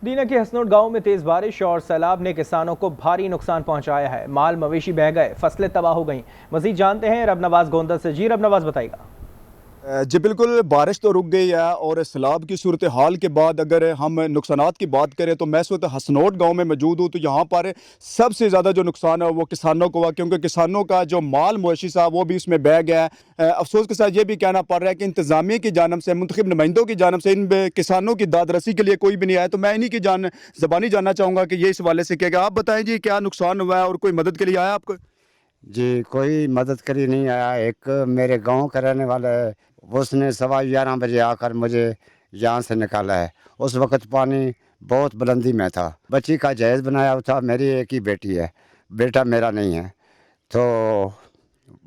दीना के हसनोट गांव में तेज बारिश और सैलाब ने किसानों को भारी नुकसान पहुंचाया है। माल मवेशी बह गए, फसलें तबाह हो गईं। मजीद जानते हैं रबनवाज गोंदल से। जी रबनवाज, बताइएगा। जी बिल्कुल, बारिश तो रुक गई है और सैलाब की सूरत हाल के बाद अगर हम नुकसानात की बात करें तो मैं इस वक्त हसनोट गांव में मौजूद हूं। तो यहाँ पर सबसे ज़्यादा जो नुकसान है वो किसानों को हुआ, क्योंकि किसानों का जो माल मवेशी था वो भी इसमें बह गया है। अफसोस के साथ ये भी कहना पड़ रहा है कि इंतज़ामिया की जानब से, मुंतखब नुमाइंदों की जानब से इन किसानों की दाद रसी के लिए कोई भी नहीं आया। तो मैं इन्हीं की ज़बानी जानना चाहूँगा कि ये इस हवाले से क्या आप बताएँ जी, क्या नुकसान हुआ है और कोई मदद के लिए आया आपको? जी, कोई मदद करी नहीं आया। एक मेरे गांव का रहने वाला है, उसने 11:15 बजे आकर मुझे यहाँ से निकाला है। उस वक़्त पानी बहुत बुलंदी में था। बच्ची का जहेज़ बनाया था। मेरी एक ही बेटी है, बेटा मेरा नहीं है, तो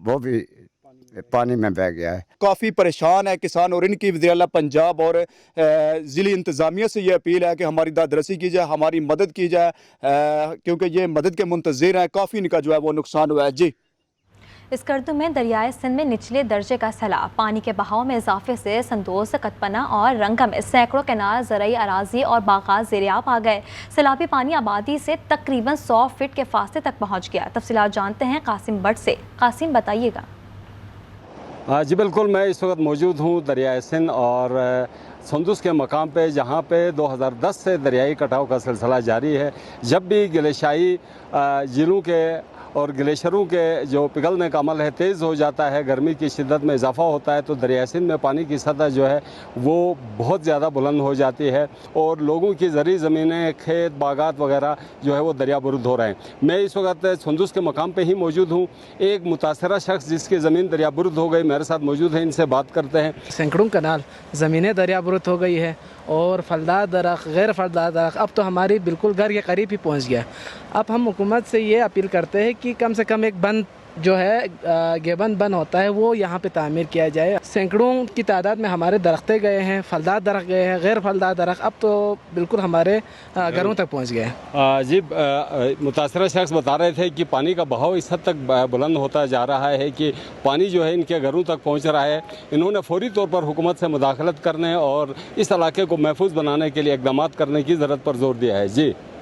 वो भी पानी में बह गया है। काफ़ी परेशान है किसान और इनकी वज़ीर-ए-आला पंजाब और ज़िली इंतज़ामिया से ये अपील है कि हमारी दादरसी की जाए, हमारी मदद की जाए, क्योंकि ये मदद के मुंतज़िर हैं। काफ़ी इनका जो है वो नुकसान हुआ है। जी, इस गर्द में दरियाए सिंध में निचले दर्जे का सैलाब, पानी के बहाव में इजाफे से संदोज, कतपना और रंगा में सैकड़ों कैनाल, ज़रई अराजी और बागात ज़ेरियाब आ गए। सैलाबी पानी आबादी से तकरीबन 100 फीट के फासले तक पहुँच गया। तफसीलात जानते हैं कासिम बट से। कासिम, बताइएगा। जी बिल्कुल, मैं इस वक्त मौजूद हूँ दरियाए सिंध और संदूस के मकाम पे, जहाँ पे 2010 से दरियाई कटाव का सिलसिला जारी है। जब भी ग्लेशियाई झीलों के और ग्लेशियरों के जो पिघलने का अमल है तेज़ हो जाता है, गर्मी की शिद्दत में इजाफा होता है, तो दरियाए सिंध में पानी की सतह जो है वो बहुत ज़्यादा बुलंद हो जाती है और लोगों की ज़री ज़मीनें, खेत, बागात वगैरह जो है वो दरियाबुरुद हो रहे हैं। मैं इस वक्त संदूस के मकाम पे ही मौजूद हूँ। एक मुतासरा शख्स जिसकी ज़मीन दरियाबुरुद हो गई मेरे साथ मौजूद है, इनसे बात करते हैं। सैकड़ों कनाल ज़मीनें दरियाबुरुद हो गई है और फलदार दरख्त, गैर फलदार दरख्त अब तो हमारी बिल्कुल घर के करीब ही पहुंच गया। अब हम हुकूमत से ये अपील करते हैं कि कम से कम एक बंद जो है गेबंद बंद होता है वो यहाँ पे तामीर किया जाए। सैकड़ों की तादाद में हमारे दरख्तें गए हैं, फलदार दरख्त गए हैं, गैर फलदार दरख्त अब तो बिल्कुल हमारे घरों तक पहुँच गए हैं। जी, मुतासरा शख्स बता रहे थे कि पानी का बहाव इस हद तक बुलंद होता जा रहा है कि पानी जो है इनके घरों तक पहुँच रहा है। इन्होंने फौरी तौर पर हुकूमत से मुदाखलत करने और इस इलाके को महफूज बनाने के लिए इक़दाम करने की ज़रूरत पर जोर दिया है। जी।